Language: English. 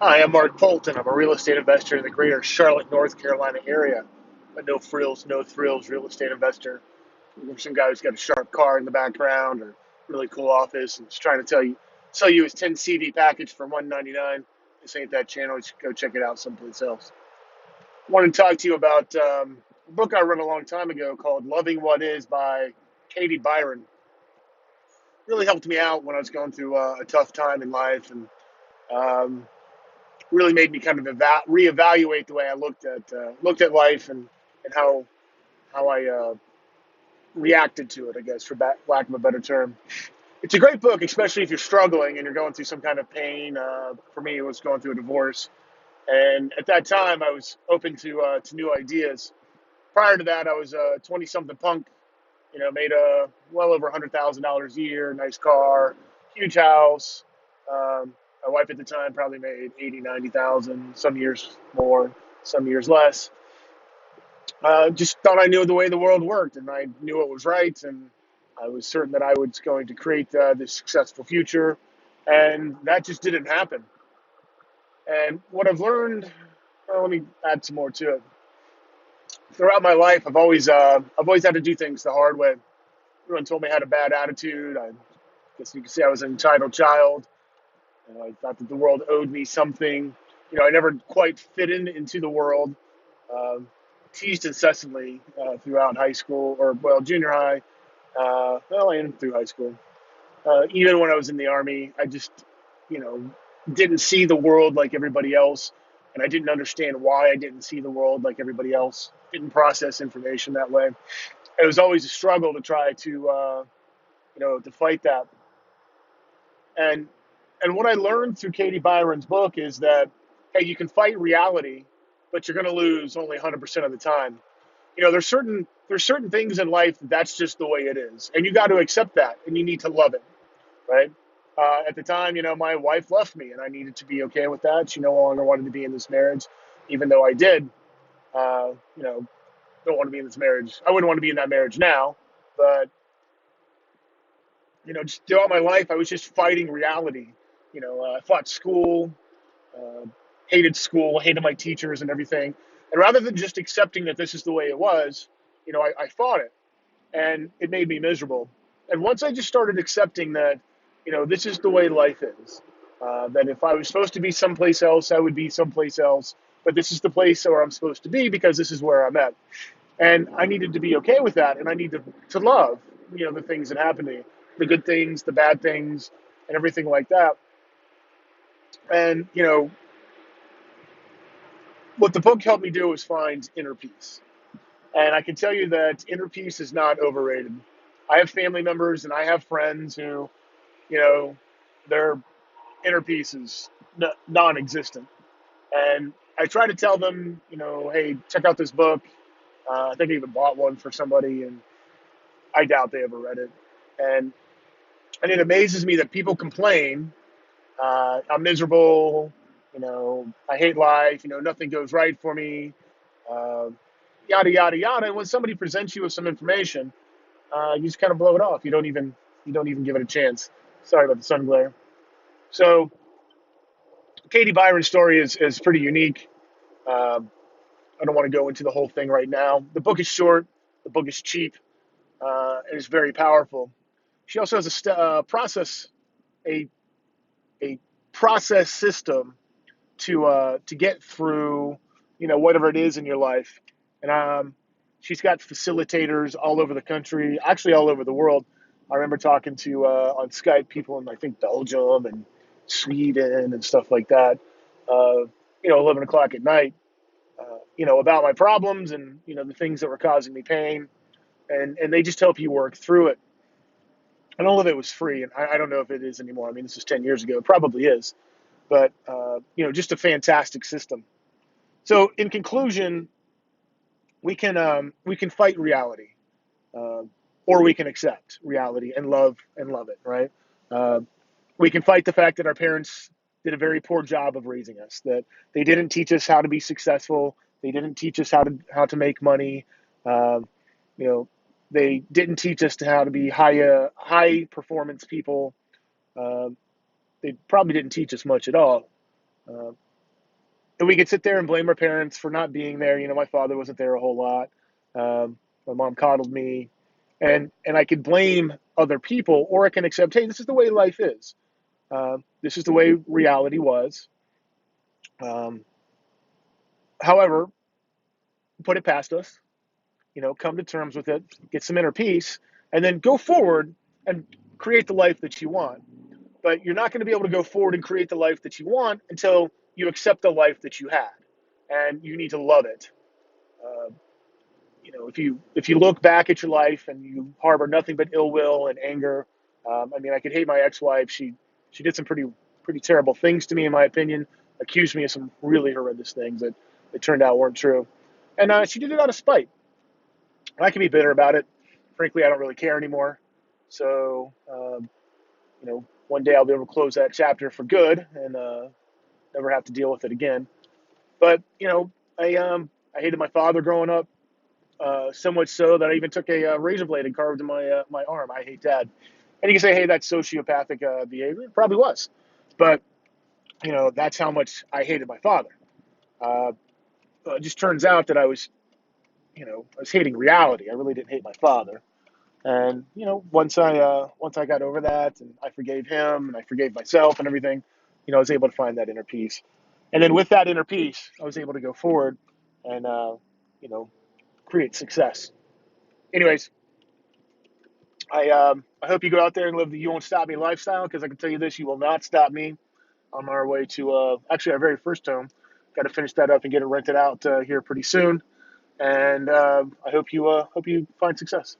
Hi, I'm Mark Polton. I'm a real estate investor in the greater Charlotte, North Carolina area. A no frills, no thrills real estate investor. I'm some guy who's got a sharp car in the background or really cool office and just trying to sell you his 10 CD package for $199. This ain't that channel. You should go check it out someplace else. I want to talk to you about a book I read a long time ago called Loving What Is by Katie Byron. Really helped me out when I was going through a tough time in life, and um, really made me kind of reevaluate the way I looked at life, and how I reacted to it. I guess, for lack of a better term. It's a great book, especially if you're struggling and you're going through some kind of pain. For me, it was going through a divorce, and at that time, I was open to new ideas. Prior to that, I was a 20-something punk. Made well over $100,000 a year, nice car, huge house. My wife at the time probably made 80, 90,000. Some years more, some years less. Just thought I knew the way the world worked, and I knew what was right, and I was certain that I was going to create this successful future, and that just didn't happen. And what I've learned, well, let me add some more to it. Throughout my life, I've always had to do things the hard way. Everyone told me I had a bad attitude. I guess you could say I was an entitled child. And I thought that the world owed me something. I never quite fit into the world. Um, Teased incessantly throughout high school, or well, junior high. And through high school. Even when I was in the army, I just, you know, didn't see the world like everybody else, and I didn't understand why I didn't see the world like everybody else. Didn't process information that way. It was always a struggle to try to fight that. And what I learned through Katie Byron's book is that, hey, you can fight reality, but you're going to lose only 100% of the time. There's certain things in life that's just the way it is, and you got to accept that, and you need to love it, right? At the time, my wife left me, and I needed to be okay with that. She no longer wanted to be in this marriage, even though I did. Uh, you know, don't want to be in this marriage. I wouldn't want to be in that marriage now, but just throughout my life, I was just fighting reality. I fought school, uh, hated school, hated my teachers and everything. And rather than just accepting that this is the way it was, I fought it, and it made me miserable. And once I just started accepting that, this is the way life is, that if I was supposed to be someplace else, I would be someplace else. But this is the place where I'm supposed to be because this is where I'm at. And I needed to be okay with that, and I need to love, the things that happen to me, the good things, the bad things, and everything like that. And what the book helped me do was find inner peace. And I can tell you that inner peace is not overrated. I have family members and I have friends who, you know, their inner peace is non-existent. And I try to tell them, hey, check out this book. I think I even bought one for somebody, and I doubt they ever read it. And it amazes me that people complain, I'm miserable, I hate life, nothing goes right for me, uh, yada yada yada. And when somebody presents you with some information, you just kind of blow it off. You don't even give it a chance. Sorry about the sun glare. So Katie Byron's story is pretty unique. Um, I don't want to go into the whole thing right now. The book is short. The book is cheap. And it's very powerful. She also has a a process system to get through, whatever it is in your life. And she's got facilitators all over the country, actually all over the world. I remember talking to on Skype people in, I think, Belgium and Sweden and stuff like that. 11 o'clock at night. About my problems and the things that were causing me pain, and they just help you work through it. And all of it was free, and I don't know if it is anymore. I mean, this is 10 years ago. It probably is, but just a fantastic system. So, in conclusion, we can fight reality, uh, or we can accept reality and love it. Right? Uh, we can fight the fact that our parents did a very poor job of raising us. That they didn't teach us how to be successful. They didn't teach us how to make money. Uh, you know, they didn't teach us how to be high performance people. Uh, they probably didn't teach us much at all. Uh, And we could sit there and blame our parents for not being there. My father wasn't there a whole lot. My mom coddled me, and I could blame other people, or I can accept, hey, this is the way life is. This is the way reality was. Um, However, put it past us. Come to terms with it, get some inner peace, and then go forward and create the life that you want. But you're not going to be able to go forward and create the life that you want until you accept the life that you had, and you need to love it. Uh, if you look back at your life and you harbor nothing but ill will and anger, I mean, I could hate my ex-wife. She did some pretty terrible things to me, in my opinion. Accused me of some really horrendous things that turned out weren't true, and she did it out of spite. And I can be bitter about it. Frankly, I don't really care anymore. So, one day I'll be able to close that chapter for good and never have to deal with it again. But I hated my father growing up. So much so that I even took a razor blade and carved in my arm. I hate Dad. And you can say, hey, that's sociopathic behavior. It probably was. But, that's how much I hated my father. Uh, it just turns out that I was hating reality. I really didn't hate my father. And, once I got over that and I forgave him and I forgave myself and everything, I was able to find that inner peace. And then with that inner peace, I was able to go forward and, you know, create success. Anyways, I hope you go out there and live the "you won't stop me" lifestyle, because I can tell you this: you will not stop me. On our way to actually our very first home. Got to finish that up and get it rented out here pretty soon. And I hope you find success.